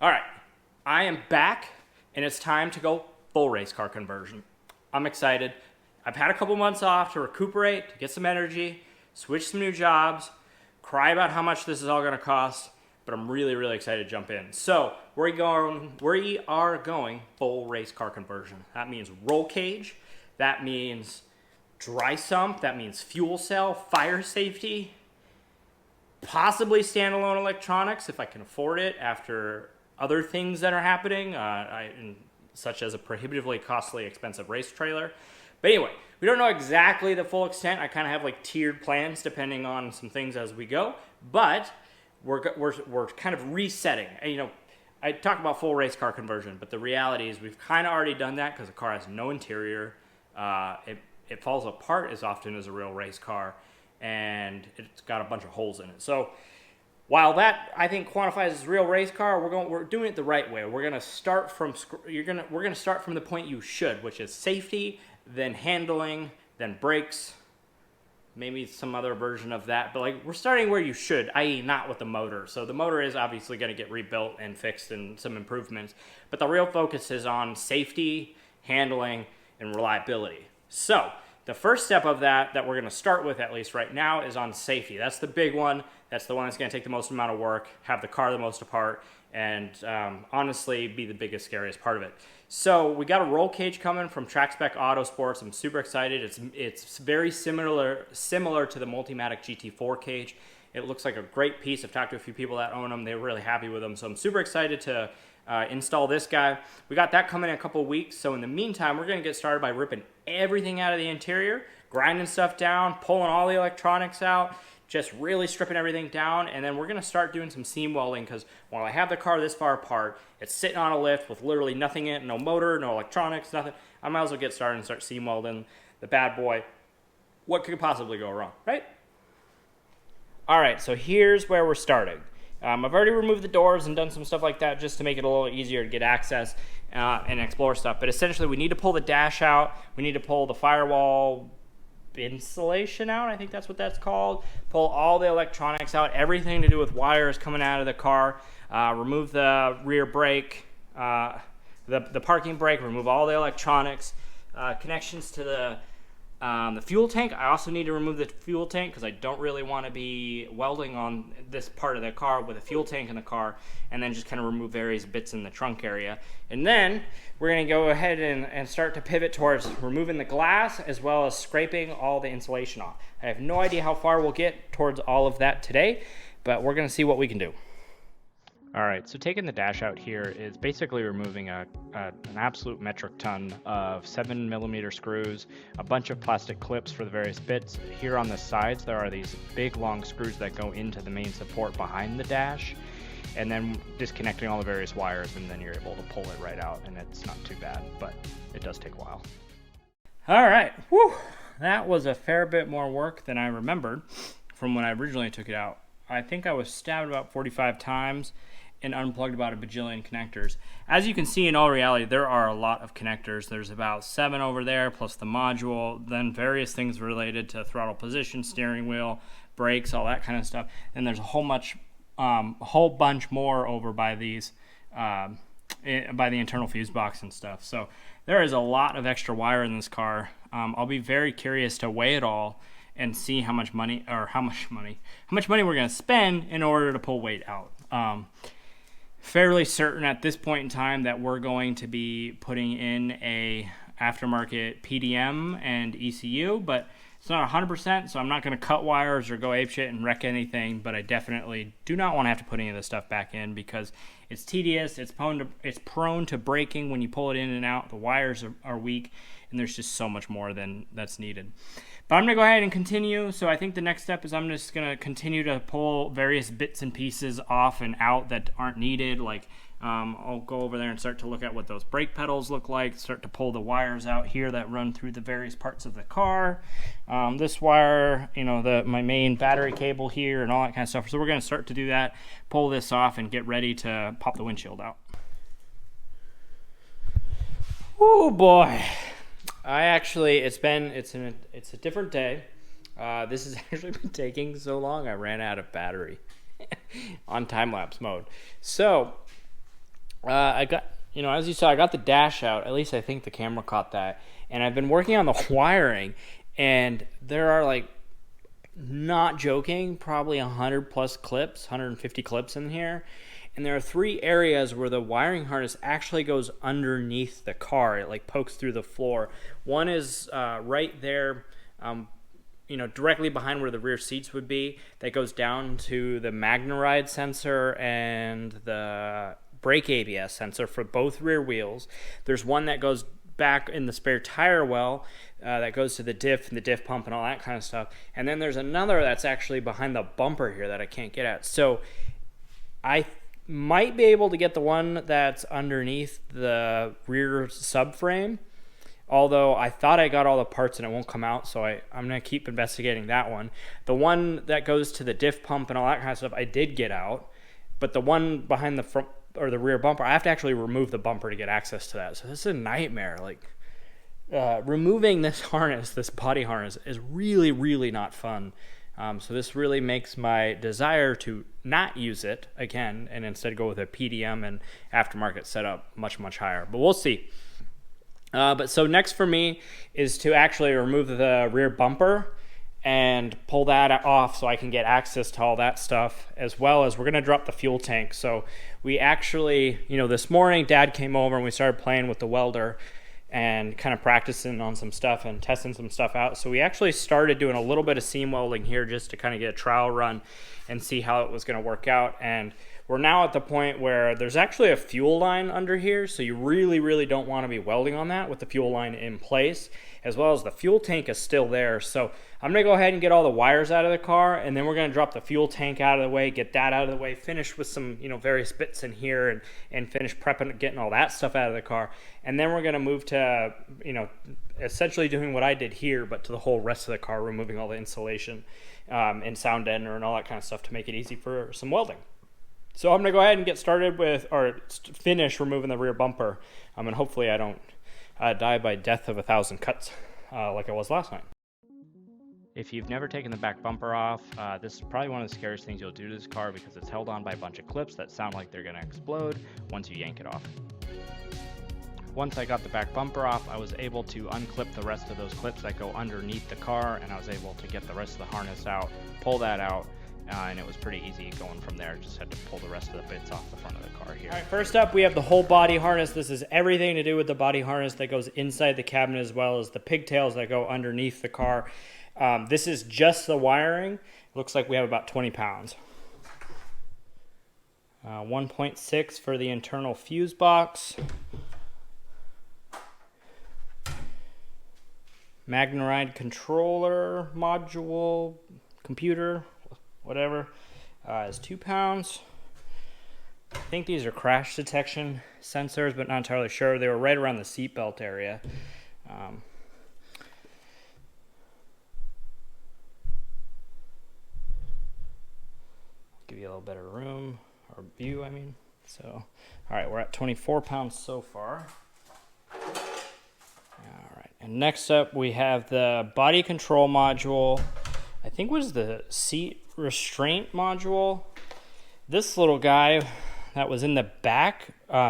All right, I am back, and it's time to go full race car conversion. I'm excited. I've had a couple months off to recuperate, to get some energy, switch some new jobs, cry about how much this is all going to cost, but I'm really, really excited to jump in. So we are going full race car conversion. That means roll cage. That means dry sump. That means fuel cell, fire safety, possibly standalone electronics if I can afford it after other things that are happening, such as a prohibitively costly, expensive race trailer. But anyway, we don't know exactly the full extent. I kind of have like tiered plans depending on some things as we go. But we're kind of resetting. And, I talk about full race car conversion, but the reality is we've kind of already done that because the car has no interior. It falls apart as often as a real race car, and it's got a bunch of holes in it. So while that I think quantifies as a real race car, we're doing it the right way. We're gonna start from the point you should, which is safety, then handling, then brakes, maybe some other version of that. But we're starting where you should, i.e. not with the motor. So the motor is obviously going to get rebuilt and fixed and some improvements. But the real focus is on safety, handling, and reliability. So the first step of that we're going to start with, at least right now, is on safety. That's the big one. That's the one that's going to take the most amount of work, have the car the most apart, and honestly be the biggest, scariest part of it. So we got a roll cage coming from TrackSpec Autosports. I'm super excited. It's very similar to the Multimatic GT4 cage. It looks like a great piece. I've talked to a few people that own them. They're really happy with them. So I'm super excited to install this guy. We got that coming in a couple of weeks. So in the meantime, we're going to get started by ripping everything out of the interior, grinding stuff down, pulling all the electronics out, just really stripping everything down. And then we're going to start doing some seam welding because while I have the car this far apart, it's sitting on a lift with literally nothing in it, no motor, no electronics, nothing. I might as well get started and start seam welding the bad boy. What could possibly go wrong, right? All right, so here's where we're starting. I've already removed the doors and done some stuff like that just to make it a little easier to get access and explore stuff. But essentially, we need to pull the dash out. We need to pull the firewall insulation out. I think that's what that's called. Pull all the electronics out, everything to do with wires coming out of the car. Remove the rear brake, the parking brake. Remove all the electronics. Connections to the fuel tank. I also need to remove the fuel tank because I don't really want to be welding on this part of the car with a fuel tank in the car, and then just kind of remove various bits in the trunk area. And then we're going to go ahead and start to pivot towards removing the glass as well as scraping all the insulation off. I have no idea how far we'll get towards all of that today, but we're going to see what we can do. All right, so taking the dash out here is basically removing an absolute metric ton of 7mm screws, a bunch of plastic clips for the various bits. Here on the sides, there are these big long screws that go into the main support behind the dash, and then disconnecting all the various wires, and then you're able to pull it right out, and it's not too bad, but it does take a while. All right, whew, that was a fair bit more work than I remembered from when I originally took it out. I think I was stabbed about 45 times and unplugged about a bajillion connectors. As you can see, in all reality, there are a lot of connectors. There's about 7 over there, plus the module, then various things related to throttle position, steering wheel, brakes, all that kind of stuff. And there's a whole bunch more over by these, by the internal fuse box and stuff. So there is a lot of extra wire in this car. I'll be very curious to weigh it all and see how much money we're going to spend in order to pull weight out. Fairly certain at this point in time that we're going to be putting in a aftermarket PDM and ECU, but it's not 100%, so I'm not going to cut wires or go apeshit and wreck anything, but I definitely do not want to have to put any of this stuff back in because it's tedious, it's prone to breaking when you pull it in and out, the wires are weak, and there's just so much more than that's needed. But I'm going to go ahead and continue. So I think the next step is I'm just going to continue to pull various bits and pieces off and out that aren't needed. I'll go over there and start to look at what those brake pedals look like, start to pull the wires out here that run through the various parts of the car. This wire, my main battery cable here and all that kind of stuff. So we're going to start to do that, pull this off, and get ready to pop the windshield out. Oh boy. It's a different day. This has actually been taking so long, I ran out of battery on time-lapse mode. So I got, as you saw, I got the dash out. At least I think the camera caught that. And I've been working on the wiring, and there are, like, not joking, probably 100 plus clips, 150 clips in here. And there are 3 areas where the wiring harness actually goes underneath the car. It, like, pokes through the floor. One is right there, directly behind where the rear seats would be. That goes down to the MagneRide sensor and the brake ABS sensor for both rear wheels. There's one that goes back in the spare tire well that goes to the diff and the diff pump and all that kind of stuff. And then there's another that's actually behind the bumper here that I can't get at. So I might be able to get the one that's underneath the rear subframe, although I thought I got all the parts and it won't come out, so I'm going to keep investigating that one. The one that goes to the diff pump and all that kind of stuff I did get out, but the one behind the front or the rear bumper, I have to actually remove the bumper to get access to that. So this is a nightmare. Like, removing this harness, this body harness, is really, really not fun. So this really makes my desire to not use it again and instead go with a PDM and aftermarket setup much, much higher. But we'll see. But so next for me is to actually remove the rear bumper and pull that off so I can get access to all that stuff, as well as we're going to drop the fuel tank. So we actually, this morning Dad came over and we started playing with the welder and kind of practicing on some stuff and testing some stuff out. So we actually started doing a little bit of seam welding here just to kind of get a trial run and see how it was going to work out. And we're now at the point where there's actually a fuel line under here, so you really, really don't want to be welding on that with the fuel line in place, as well as the fuel tank is still there. So I'm going to go ahead and get all the wires out of the car, and then we're going to drop the fuel tank out of the way, get that out of the way, finish with some various bits in here, and finish prepping, getting all that stuff out of the car. And then we're going to move to essentially doing what I did here, but to the whole rest of the car, removing all the insulation and sound deadener and all that kind of stuff to make it easy for some welding. So I'm going to go ahead and get started with, or finish removing the rear bumper. And hopefully I don't die by death of 1,000 cuts like I was last night. If you've never taken the back bumper off, this is probably one of the scariest things you'll do to this car because it's held on by a bunch of clips that sound like they're going to explode once you yank it off. Once I got the back bumper off, I was able to unclip the rest of those clips that go underneath the car, and I was able to get the rest of the harness out, pull that out, and it was pretty easy going from there. Just had to pull the rest of the bits off the front of the car here. All right, first up, we have the whole body harness. This is everything to do with the body harness that goes inside the cabin, as well as the pigtails that go underneath the car. This is just the wiring. Looks like we have about 20 pounds. 1.6 for the internal fuse box. MagneRide controller module, computer, whatever, is 2 pounds. I think these are crash detection sensors, but not entirely sure. They were right around the seatbelt area. Give you a little better room, or view, I mean. So, all right, we're at 24 pounds so far. All right, and next up we have the body control module. I think was the seat restraint module. This little guy that was in the back,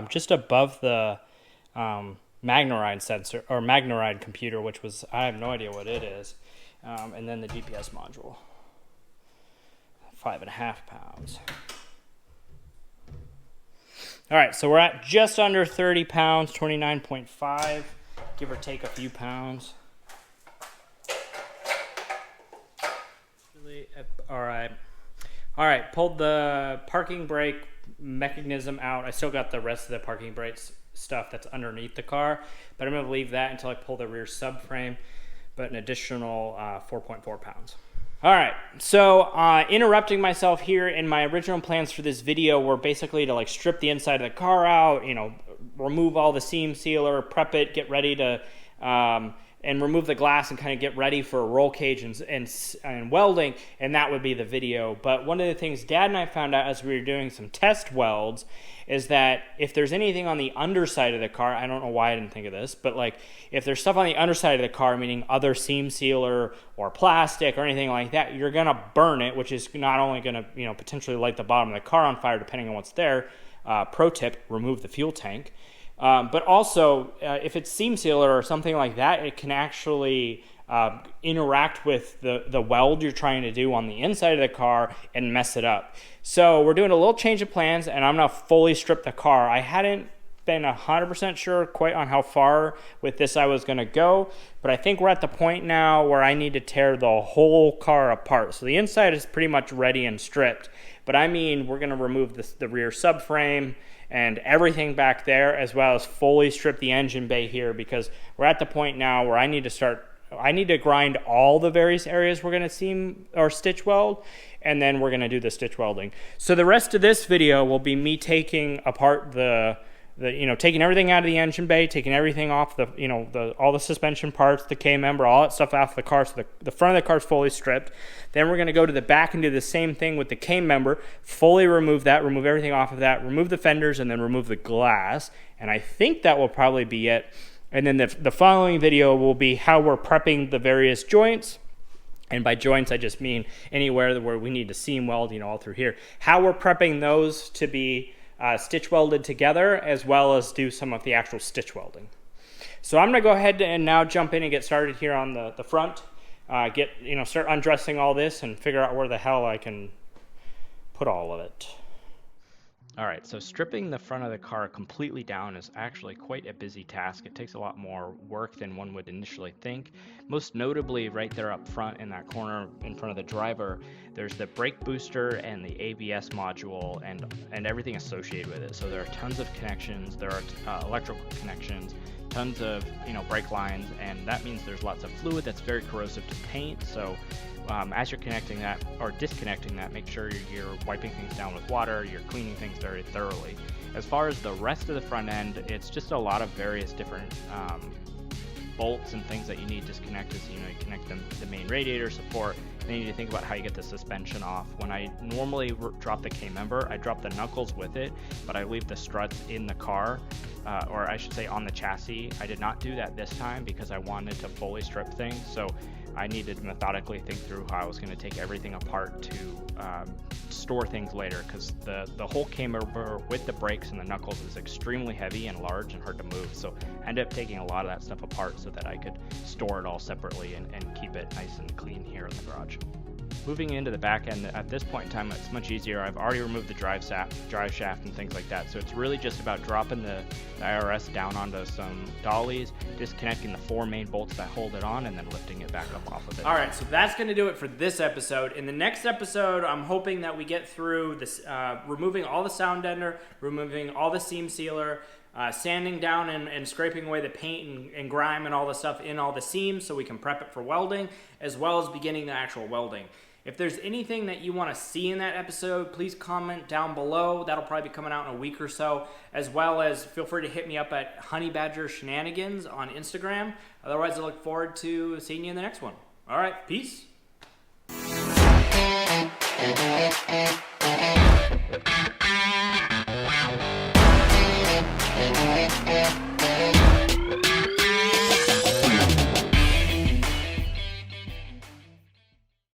just above the MagneRide sensor, or MagneRide computer, which was, I have no idea what it is. And then the GPS module. 5.5 pounds. All right, so we're at just under 30 pounds, 29.5, give or take a few pounds. All right, pulled the parking brake mechanism out. I still got the rest of the parking brakes stuff that's underneath the car, but I'm going to leave that until I pull the rear subframe, but an additional 4.4 pounds. All right, so interrupting myself here, in my original plans for this video were basically to strip the inside of the car out, remove all the seam sealer, prep it, get ready to and remove the glass and kind of get ready for roll cage and welding, and that would be the video. But one of the things Dad and I found out as we were doing some test welds is that if there's anything on the underside of the car, I don't know why I didn't think of this, but like if there's stuff on the underside of the car, meaning other seam sealer or plastic or anything like that, you're gonna burn it, which is not only gonna potentially light the bottom of the car on fire depending on what's there. Pro tip: remove the fuel tank. But also, if it's seam sealer or something like that, it can actually interact with the weld you're trying to do on the inside of the car and mess it up. So we're doing a little change of plans, and I'm going to fully strip the car. I hadn't been 100% sure quite on how far with this I was going to go, but I think we're at the point now where I need to tear the whole car apart. So the inside is pretty much ready and stripped, but I mean we're going to remove the rear subframe and everything back there, as well as fully strip the engine bay here, because we're at the point now where I need to grind all the various areas we're going to seam or stitch weld, and then we're going to do the stitch welding. So the rest of this video will be me taking apart taking everything out of the engine bay, taking everything off all the suspension parts, the K-member, all that stuff off the car, so the front of the car is fully stripped. Then we're going to go to the back and do the same thing with the K-member, fully remove that, remove everything off of that, remove the fenders, and then remove the glass. And I think that will probably be it. And then the following video will be how we're prepping the various joints. And by joints, I just mean anywhere where we need to seam weld, all through here. How we're prepping those to be stitch welded together, as well as do some of the actual stitch welding. So I'm going to go ahead and now jump in and get started here on the front. Start undressing all this and figure out where the hell I can put all of it. All right, so stripping the front of the car completely down is actually quite a busy task. It takes a lot more work than one would initially think. Most notably, right there up front in that corner in front of the driver, there's the brake booster and the ABS module and everything associated with it. So there are tons of connections, there are electrical connections, tons of brake lines, and that means there's lots of fluid that's very corrosive to paint. So as you're connecting that or disconnecting that, make sure you're wiping things down with water, you're cleaning things very thoroughly. As far as the rest of the front end, it's just a lot of various different bolts and things that you need disconnected. So you connect them to the main radiator support. Then you need to think about how you get the suspension off. When I normally drop the K-member, I drop the knuckles with it, but I leave the struts in the car, or I should say on the chassis. I did not do that this time because I wanted to fully strip things. So I needed to methodically think through how I was going to take everything apart to store things later, because the whole K-member with the brakes and the knuckles is extremely heavy and large and hard to move. So I ended up taking a lot of that stuff apart so that I could store it all separately and keep it nice and clean here in the garage. Moving into the back end, at this point in time, it's much easier. I've already removed the drive shaft and things like that. So it's really just about dropping the IRS down onto some dollies, disconnecting the 4 main bolts that hold it on, and then lifting it back up off of it. All right, so that's going to do it for this episode. In the next episode, I'm hoping that we get through this, removing all the sound ender, removing all the seam sealer, sanding down and scraping away the paint and grime and all the stuff in all the seams so we can prep it for welding, as well as beginning the actual welding. If there's anything that you want to see in that episode, please comment down below. That'll probably be coming out in a week or so, as well as feel free to hit me up at Honey Badger Shenanigans on Instagram. Otherwise, I look forward to seeing you in the next one. All right, peace.